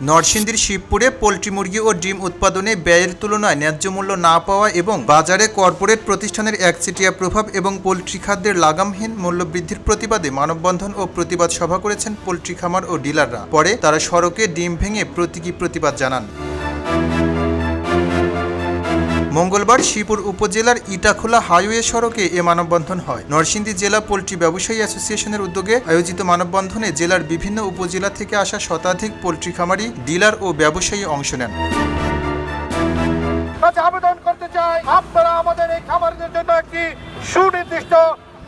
নরসিংদীর শিবপুরে পোল্ট্রি মুরগি ও ডিম উৎপাদনে ব্যয়ের তুলনায় ন্যায্য মূল্য না পাওয়া এবং বাজারে কর্পোরেট প্রতিষ্ঠানের একচেটিয়া প্রভাব এবং পোল্ট্রি খাদ্যের লাগামহীন মূল্য বৃদ্ধির প্রতিবাদে মানববন্ধন ও প্রতিবাদ সভা করেছেন পোল্ট্রি খামার ও ডিলাররা। পরে তারা সড়কে ডিম ভেঙে প্রতীকী প্রতিবাদ জানান। মঙ্গলবার শিবপুর উপজেলার ইটাখোলা হাইওয়ে সড়কে এ মানববন্ধন হয়। নরসিংদী জেলা পোল্ট্রি ব্যবসায়ী অ্যাসোসিয়েশনের উদ্যোগে আয়োজিত মানববন্ধনে জেলার বিভিন্ন উপজেলা থেকে আসা শতাধিক পোল্ট্রি খামারি, ডিলার ও ব্যবসায়ী অংশ নেন। আবেদন করতে চাই, আপনারা আমাদের এই খামারিদের জন্য একটি সুনির্দিষ্ট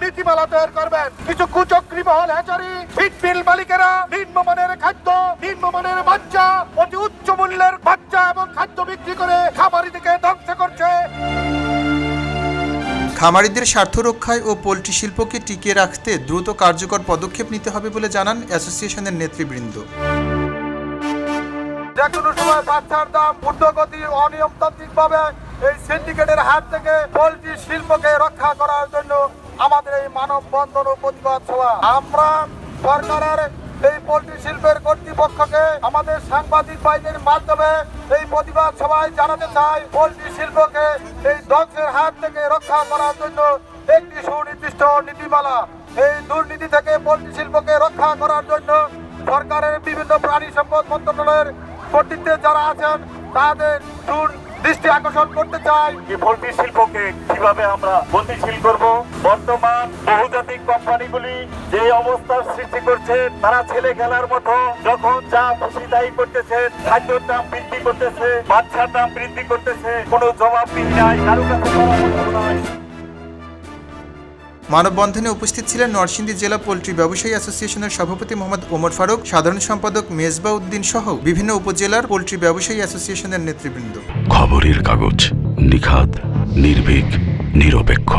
নীতিমালা তৈরি করবেন। কিছু কুচক্রী মহল হ্যাচারি, ফিড মিল মালিকেরা নিম্নমানের খাদ্য, নিম্নমানের বাচ্চা, অতি উচ্চ মূল্যের বাচ্চা এবং খাদ্য বিক্রি করে খামারিদেরকে ধ্বংস করছে। খামারিদের স্বার্থ রক্ষায় ও পোল্ট্রি শিল্পকে টিকিয়ে রাখতে দ্রুত কার্যকর পদক্ষেপ নিতে হবে বলে জানান অ্যাসোসিয়েশনের নেতৃবৃন্দ। যে কোনো সময় বাচ্চার দাম ঊর্ধ্বগতি অনিয়মতান্ত্রিকভাবে এই সিন্ডিকেটের হাত থেকে পোল্ট্রি শিল্পকে রক্ষা করার জন্য আমাদের এই মানববন্ধন ও প্রতিবাদ সভা। আমরা সরকারের এই পোল্ট্রি শিল্পের কর্তৃপক্ষকে আমাদের সাংবাদিক ভাইদের মাধ্যমে এই প্রতিবাদ সভায় জানাতে চাই, পোল্ট্রি শিল্পকে এই ধ্বংসের হাত থেকে রক্ষা করার জন্য একটি সুনির্দিষ্ট নীতিমালা, এই দুর্নীতি থেকে পোল্ট্রি শিল্পকে রক্ষা করার জন্য সরকারের বিভিন্ন প্রাণী সম্পদ মন্ত্রণালয়ের কর্তৃত্বে যারা আছেন তাদের দৃষ্টি আকর্ষণ করতে চাই। এই পোল্ট্রি শিল্পকে কিভাবে আমরা গতিশীল করব। বর্তমান বহুজাতিক কোম্পানিগুলি যে অবস্থার সৃষ্টি করছে, তারা ছেলে খেলার মতো যখন যা খুশি তাই করতেছে, খাদ্যের দাম বৃদ্ধি করতেছে, বাচ্চার দাম বৃদ্ধি করতেছে, কোনো জবাবদিহি নাই, কারো কাছে পরামর্শ নাই। মানববন্ধনে উপস্থিত ছিলেন নরসিংদী জেলা পোল্ট্রি ব্যবসায়ী অ্যাসোসিয়েশনের সভাপতি মোহাম্মদ ওমর ফারুক, সাধারণ সম্পাদক মেজবা উদ্দিন সহ বিভিন্ন উপজেলার পোল্ট্রি ব্যবসায়ী অ্যাসোসিয়েশনের নেতৃবৃন্দ। খবরের কাগজ, নিখাত, নির্ভীক, নিরপেক্ষ।